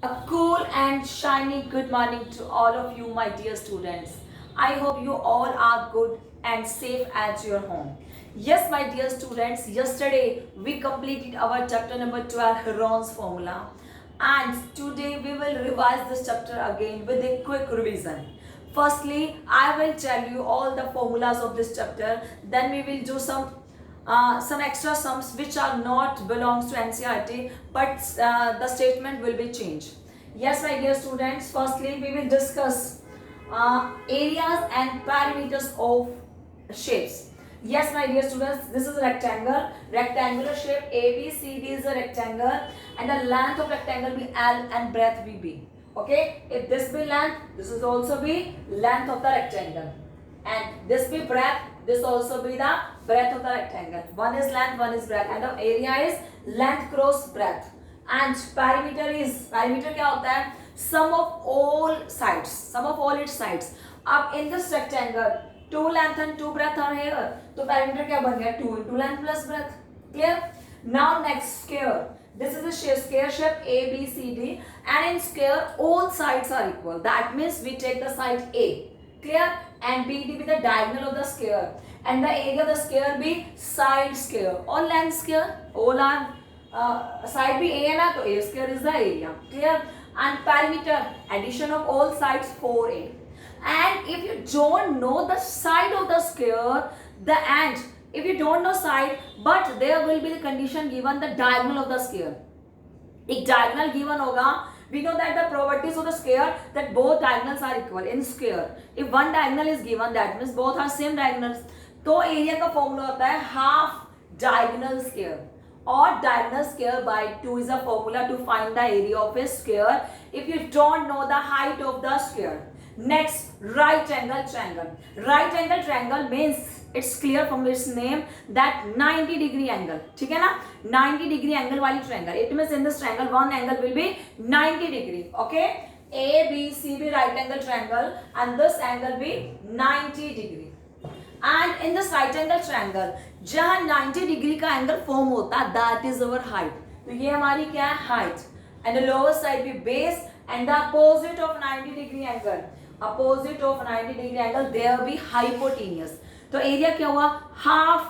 A cool and shiny good morning to all of you, my dear students. I hope you all are good and safe at your home. Yes, my dear students, yesterday we completed our chapter number 12, Heron's formula. And today we will revise this chapter again with a quick revision. Firstly, I will tell you all the formulas of this chapter. Then we will do some extra sums which are not belongs to NCERT, but the statement will be changed. Yes, my dear students, firstly we will discuss areas and perimeters of shapes. Yes, my dear students, this is a rectangle, rectangular shape ABCD is a rectangle, and the length of rectangle be L and breadth be B. Okay, if this be length, this is also be length of the rectangle, and this be breadth, this also be the breadth of the rectangle. One is length, one is breadth, and the area is length cross breadth. And perimeter क्या होता है? Sum of all sides, sum of all its sides. अब in this rectangle, 2 length and 2 breadth are here, तो perimeter क्या बन गया? 2 into length plus breadth. Clear? Now next square. This is a square shape ABCD, and in square all sides are equal. That means we take the side A. Clear? And BD be the diagonal of the square, and the area of the square be side square or length square. All are side be A है ना, तो A square is the area. Clear? And perimeter, addition of all sides 4A. And if you don't know the side of the square, the and if you don't know side, but there will be the condition given the diagonal of the square. एक diagonal given होगा. We know that the properties of the square that both diagonals are equal in square. If one diagonal is given, that means both are same diagonals. तो area का formula होता है half diagonal square. Or diagonal square by 2 is a formula to find the area of a square if you don't know the height of the square. Next, right angle triangle. Right angle triangle means it's clear from its name that 90 degree angle. ठीक है ना? 90 degree angle वाली triangle. It means in this triangle one angle will be 90 degree. Okay? A, B, C be right angle triangle, and this angle be 90 degree. And in this right angle triangle, जहाँ 90 degree का angle form होता है, that is our height. तो ये हमारी क्या है? Height. And the lower side be base, and the opposite of 90 degree angle. Opposite of 90 degree angle, there be hypotenuse. तो area क्या हुआ? Half.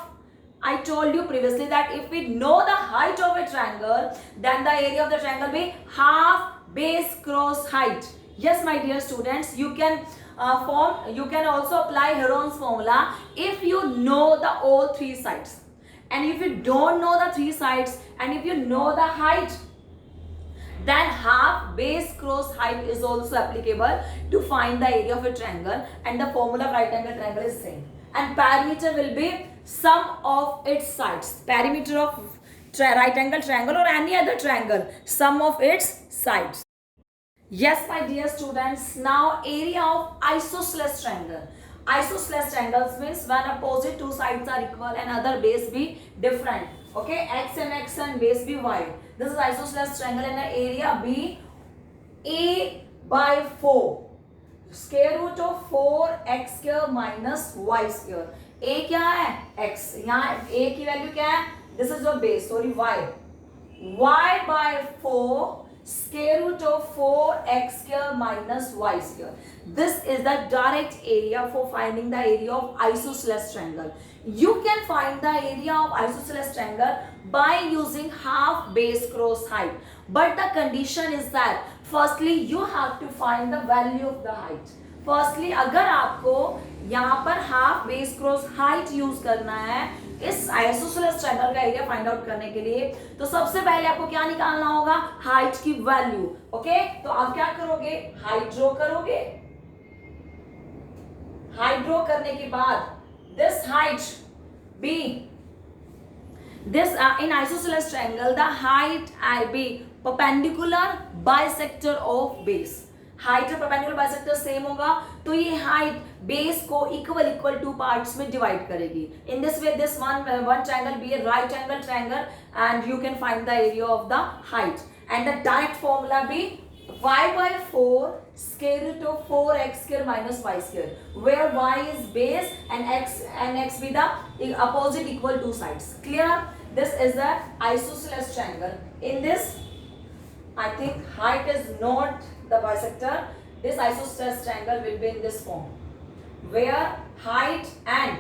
I told you previously that if we know the height of a triangle, then the area of the triangle be half base cross height. Yes, my dear students, you can you can also apply Heron's formula if you know the all three sides. And if you don't know the three sides, and if you know the height, then half base cross height is also applicable to find the area of a triangle, and the formula of right angle triangle is same. And perimeter will be sum of its sides. Perimeter of right angle triangle or any other triangle, sum of its sides. Yes, my dear students, now area of isosceles triangle. Isosceles triangles means when opposite two sides are equal and other base be different. Okay, x and base be y. This is isosceles triangle, and the area be a by 4. Square root of 4x square minus y square. A क्या है? x. यहाँ a की value क्या है? This is your base, sorry, y. Y by 4 square root of 4x square minus y square. This is the direct area for finding the area of isosceles triangle. You can find the area of isosceles triangle by using half base cross height. But the condition is that firstly you have to find the value of the height. Firstly, अगर आपको यहाँ पर half base cross height use करना है इस isosceles triangle का area find out करने के लिए, तो सबसे पहले आपको क्या निकालना होगा? हाइट की वैल्यू. ओके, तो आप क्या करोगे? हाइट ड्रॉ करोगे. हाइट ड्रॉ करने के बाद this height be this in isosceles triangle the height I be perpendicular bisector of base. Height और परपेंडिकुलर बाइसेक्टर सेम होगा, तो ये हाइट बेस को इक्वल टू पार्ट्स में डिवाइड करेगी. In this way this one triangle be a right angle triangle, and you can find the area of the height. And the direct formula be y by 4 square root of 4x square minus y square, where y is base and x be the opposite equal two sides. Clear? This is the isosceles triangle. In this I think height is not the bisector. This isosceles triangle will be in this form, where height and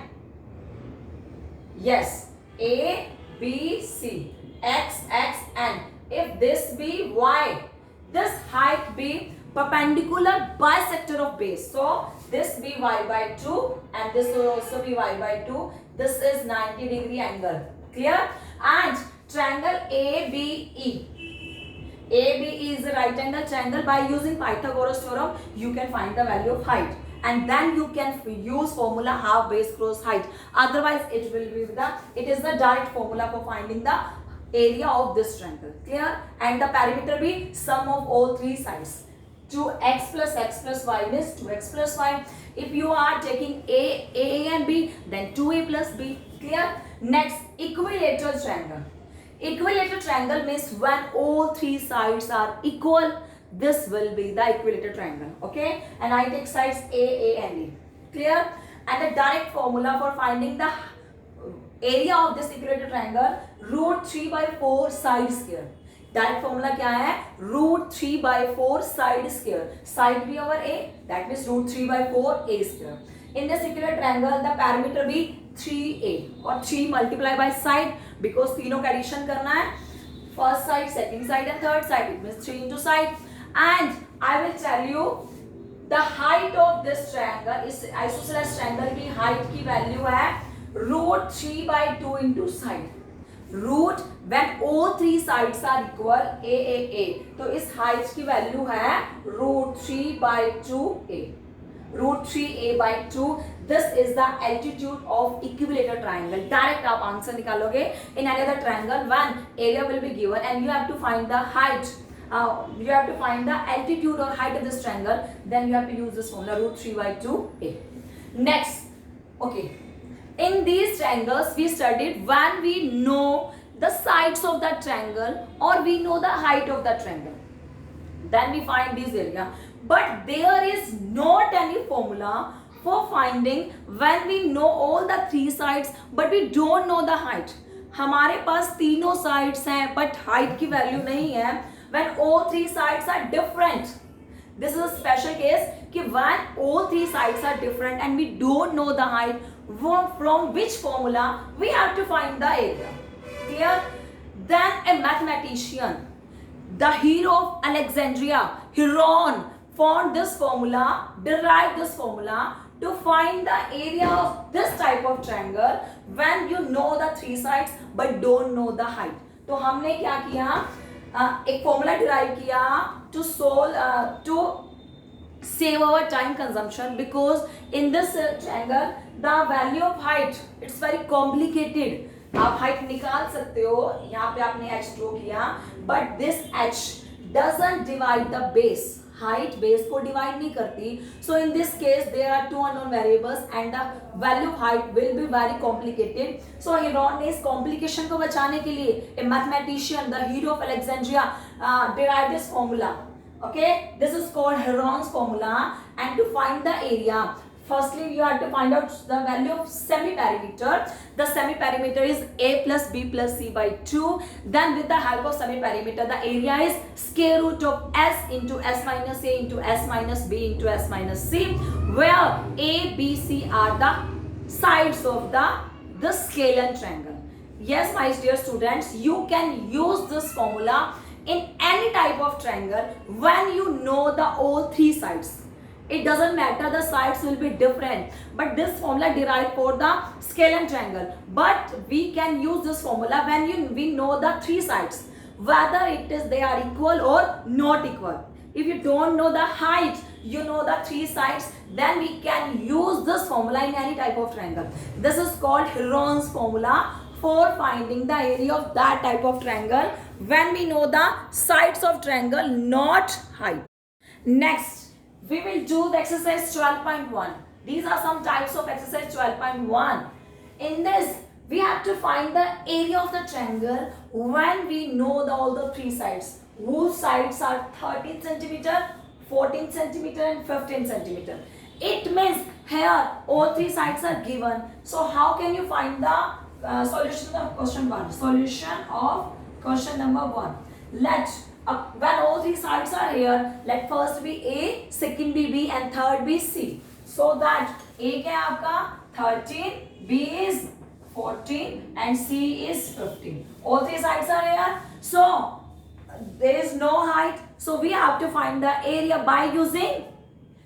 yes, A, B, C, X, X, and if this be Y, this height be perpendicular bisector of base. So this be Y by 2 and this will also be Y by 2. This is 90-degree angle. Clear? And triangle ABE. ABE is a right angle triangle. By using Pythagoras theorem, you can find the value of height. And then you can use formula half base cross height. Otherwise, it is the direct formula for finding the area of this triangle. Clear? And the perimeter be sum of all three sides. 2x plus y means 2x plus y. If you are taking A and B, then 2A plus B. Clear? Next, equilateral triangle. Equilateral triangle means when all three sides are equal, this will be the equilateral triangle. Okay? And I take sides A and E. Clear? And the direct formula for finding the area of this equilateral triangle, root 3 by 4 side square. Direct formula क्या है? root 3 by 4 side square. Side be our A, that means root 3 by 4 A square. In this equilateral triangle, the perimeter be 3A और 3 multiply by side because तीनों का addition करना है. First side, second side and third side. It means 3 into side. And I will tell you the height of this triangle is isosceles triangle की height की value है root 3 by 2 into side. Root when all three sides are equal A. तो इस height की value है root 3 by 2A. Root 3A by 2. This is the altitude of equilateral triangle. Direct आप answer निकालोगे. In another triangle, one area will be given and you have to find the height. You have to find the altitude or height of this triangle. Then you have to use this formula root 3 by 2A. Next, okay. In these triangles, we studied when we know the sides of that triangle or we know the height of that triangle. Then we find this area. But there is not any formula for finding when we know all the three sides but we don't know the height. हमारे पास तीनों sides हैं but height की value नहीं है. When all three sides are different. This is a special case कि when all three sides are different and we don't know the height, from which formula we have to find the area. Clear? Then a mathematician, the hero of Alexandria, Heron, found this formula, derived this formula to find the area of this type of triangle when you know the three sides but don't know the height. तो हमने क्या किया? एक formula derive किया to solve to save our time consumption because in this triangle the value of height it's very complicated. आप height निकाल सकते हो, यहाँ पे आपने h ड्रॉ किया but this h doesn't divide the base. Height base को divide नहीं करती. So in this case there are two unknown variables and the value of height will be very complicated. So Heron ने इस complication को बचाने के लिए a mathematician, the hero of Alexandria, derived this formula. Okay, this is called Heron's formula. And to find the area, firstly you have to find out the value of semi-perimeter. The semi-perimeter is A plus B plus C by 2. Then with the help of semi-perimeter, the area is square root of S into S minus A into S minus B into S minus C, where A, B, C are the sides of the scalene triangle. Yes, my dear students, you can use this formula in any type of triangle when you know the all three sides. It doesn't matter, the sides will be different, but this formula derived for the scalene triangle. But we can use this formula when we know the three sides, whether they are equal or not equal. If you don't know the height, you know the three sides, then we can use this formula in any type of triangle. This is called Heron's formula for finding the area of that type of triangle when we know the sides of triangle, not height. Next, we will do the exercise 12.1. These are some types of exercise 12.1. In this, we have to find the area of the triangle when we know all the three sides. Whose sides are 13 centimeter, 14 centimeter and 15 centimeter. It means here all three sides are given. So how can you find the solution of question 1? Solution of question number 1. Let When all three sides are here, let first be A, second be B and third be C. So that A क्या है आपका 13, B is 14 and C is 15. All three sides are here. So there is no height. So we have to find the area by using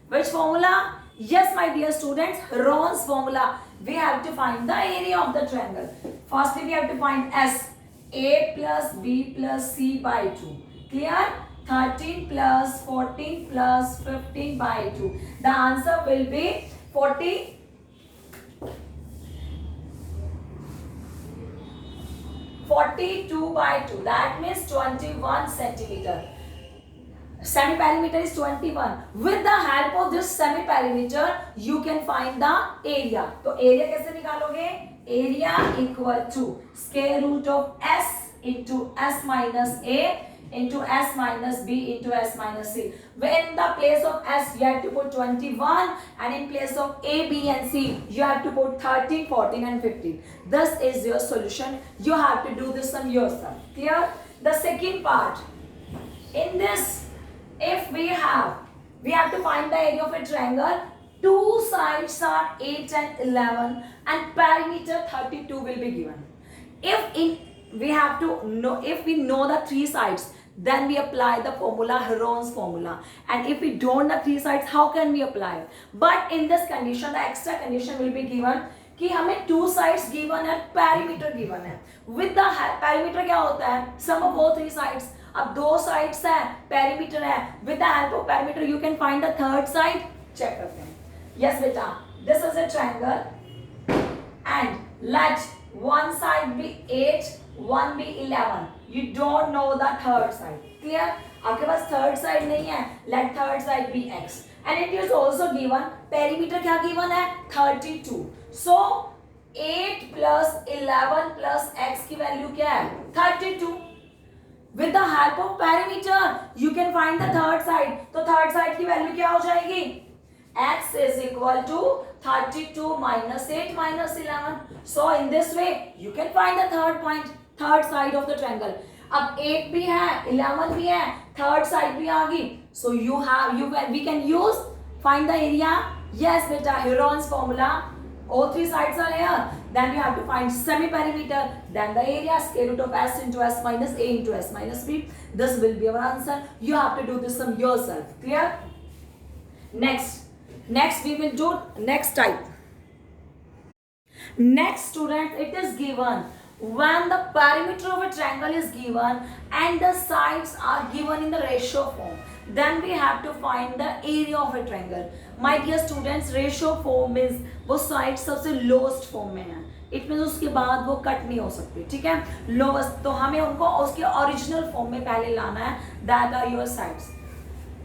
which formula? Yes, my dear students, Ron's formula. We have to find the area of the triangle. Firstly, we have to find S. A plus B plus C by 2. Clear? 13 plus 14 plus 15 by 2. The answer will be 42 by 2. That means 21 centimeter. Semi-perimeter is 21. With the help of this semi-perimeter, you can find the area. तो area कैसे निकालोगे? Area equal to square root of S into S minus A into S minus B into S minus C. When the place of S you have to put 21 and in place of A, B and C you have to put 13, 14 and 15. This is your solution. You have to do this sum yourself. Clear? The second part. In this, if we have to find the area of a triangle. Two sides are 8 and 11 and perimeter 32 will be given. If we know the three sides, then we apply the formula, Heron's formula. And if we don't know three sides, how can we apply it? But in this condition, the extra condition will be given कि हमें two sides given है, perimeter given है. With the perimeter क्या होता है? Sum of all three sides. अब दो sides है, perimeter है. With the help of perimeter, you can find the third side. Check करते हैं. Yes, beta. This is a triangle, and let one side be 8, one be 11. You don't know the third side. Clear? आपके पास third side नहीं है. Let third side be x. And it is also given. Perimeter क्या given है? 32. So 8 plus 11 plus x की value क्या है? 32. With the help of perimeter, you can find the third side. तो third side की value क्या हो जाएगी? X is equal to 32 minus 8 minus 11. So in this way, you can find the third point, third side of the triangle. अब 8 भी है, 11 भी है, third side भी आ गई. So we can use find the area. Yes, beta, Heron's formula. All three sides are here. Then you have to find semi-perimeter. Then the area, square root of S into S minus A into S minus B. This will be our answer. You have to do this sum yourself. Clear? Next we will do next type. Next, students, it is given when the perimeter of a triangle is given and the sides are given in the ratio form, then we have to find the area of a triangle. My dear students, ratio form means वो sides सबसे lowest form में है. It means उसके बाद वो cut नहीं हो सकती. ठीक है? Lowest, तो हमें उनको उसके original form में पहले लाना है. That are your sides.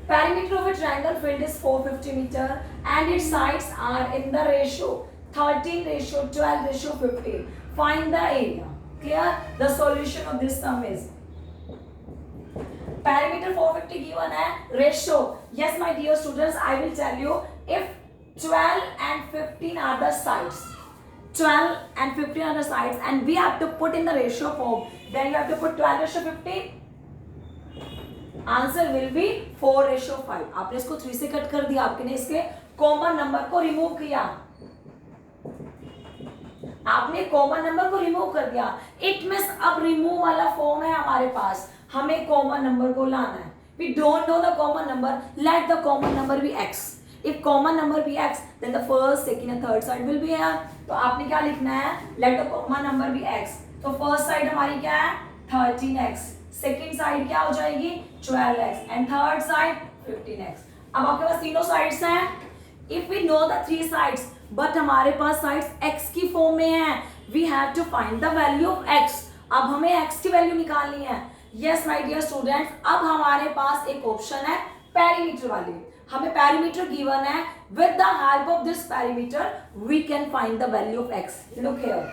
Perimeter of a triangle filled is 450 meter and its sides are in the ratio 13 ratio 12 ratio 15. Find the area. Clear? The solution of this sum is perimeter 450 given है, ratio. Yes, my dear students, I will tell you if 12 and 15 are the sides. 12 and 15 are the sides and we have to put in the ratio form. Then you have to put 12 ratio 15. Answer will be 4:5. आपने इसको 3 से cut कर दिया, आपने इसके common number को remove किया, आपने कॉमन नंबर को रिमूव कर दिया. इट मींस अब रिमूव वाला फॉर्म है हमारे पास, हमें कॉमन नंबर को लाना है. We don't know the common number, let the common number be x. If common number be x, then the first second and third side will be here. तो आपने क्या लिखना है? Let the common number be x. तो first side हमारी क्या है? 13x. Second side क्या हो जाएगी? 12x and third side 15x. अब आपके पास तीनों साइड्स हैं. If we know the three sides but हमारे पास साइड्स x की फॉर्म में है, we have to find the value of x. अब हमें x की वैल्यू निकालनी है. यस माय डियर स्टूडेंट्स, अब हमारे पास एक ऑप्शन है पेरीमीटर वाली. हमें पेरीमीटर गिवन है. With the help of this perimeter we can find the value of x. Look here,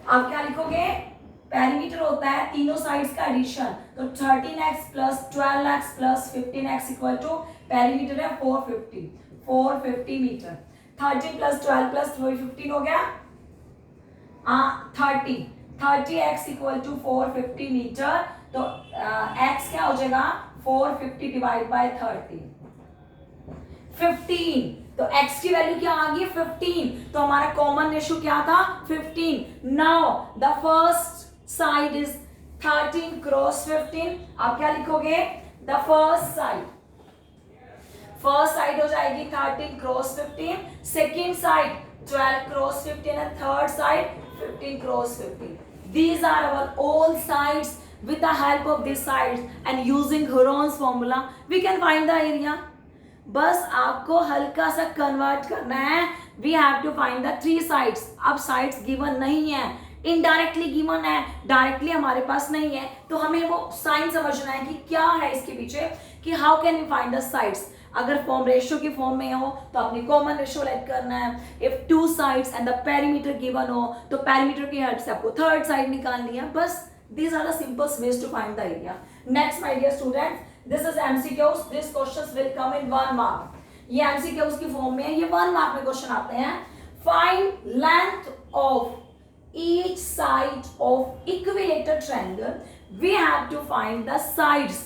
आप क्या लिखोगे? पेरीमीटर होता है तीनों साइड्स का एडिशन. तो 13x plus 12x plus 15x equal to perimeter है 450 मीटर. 13 प्लस 12 प्लस 15 हो गया 30x इक्वल टू 450 मीटर. तो x क्या हो जाएगा 450 डिवाइड बाय 30 15। तो x की वैल्यू क्या आ गई 15, तो हमारा कॉमन रेशियो क्या था 15। Now the first side is 13 cross 15। आप क्या लिखोगे द फर्स्ट साइड हो जाएगी 13 cross 15, second side 12 cross 15 and third side 15 cross 15. These are our all sides. With the help of these sides and using Heron's formula we can find the area. बस आपको हल्का सा convert करना है. We have to find the 3 sides. अब sides given नहीं है, indirectly given है, डायरेक्टली हमारे पास नहीं है, तो हमें वो साइन समझना है कि क्या है इसके पीछे, कि how can we find the sides. अगर फॉर्म रेशियो की फॉर्म में हो तो अपनी कॉमन रेशियो लेट करना है. If 2 sides and the perimeter given हो तो पेरीमीटर की हेल्प से आपको थर्ड साइड निकालनी है. बस these are the simplest ways to find the area. Next my dear students, this is MCQs. These questions will come in 1 mark. ये MCQs की फॉर्म में है, ये 1 mark में क्वेश्चन आते हैं. Find length of each side of equilateral triangle. We have to find the sides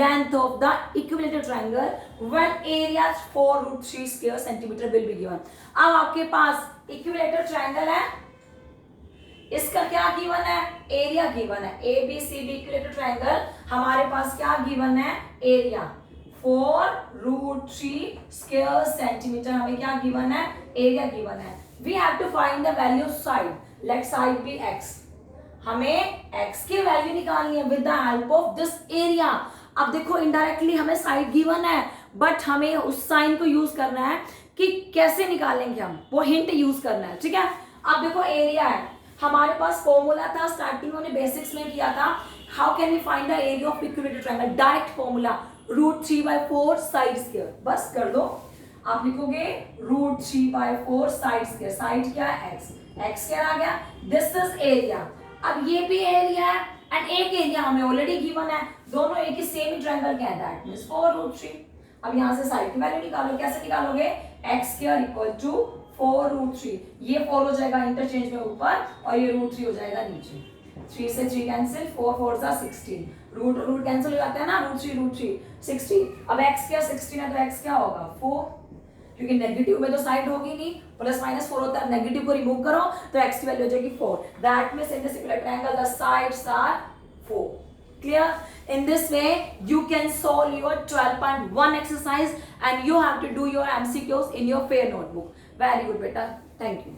length of the equilateral triangle when area 4√3 square centimeter will be given. अब आपके पास equilateral triangle है, इसका क्या गिवन है area given है. A B C be equilateral triangle, हमारे पास क्या गिवन है एरिया 4√3 स्क्वायर सेंटीमीटर. हमें क्या गिवन है एरिया गिवन है. We have to find the value side. Let side be x. हमें x की वैल्यू निकालनी है with the help of this area. अब देखो इनडायरेक्टली हमें साइड गिवन है, बट हमें उस साइन को यूज करना है कि कैसे निकालेंगे हम, वो हिंट यूज करना है. ठीक है, अब देखो एरिया है, हमारे पास फॉर्मूला था स्टार्टिंग में बेसिक्स में किया था. How can we find the area of equilateral triangle. Direct formula √3/4 side square. बस कर दो, आप लिखोगे √3/4 साइड स्क्वायर. साइड क्या है x क्या आ गया. This is area. अब ये भी एरिया है एंड एक एरिया हमें ऑलरेडी गिवन है, दोनों एक ही सेम ट्रायंगल के हैं, दैट मींस 4√3. अब यहां से साइड की वैल्यू निकालो. कैसे निकालोगे x² 4√3. ये 4 हो जाएगा इंटरचेंज में ऊपर और ये √3 हो जाएगा नीचे. 3 से 3 कैंसिल, 4 4 जा 16. रूट कैंसिल हो जाता है ना, √3 16. अब x क्या 16 है तो x क्या होगा 4, क्योंकि नेगेटिव में तो साइड होगी नहीं, प्लस माइनस 4 होता है, नेगेटिव को रिमूव करो तो x की वैल्यू हो जाएगी 4. That means in this equilateral triangle the sides are 4. Clear? In this way you can solve your 12.1 exercise and you have to do your MCQs in your fair notebook. Very good beta. Thank you.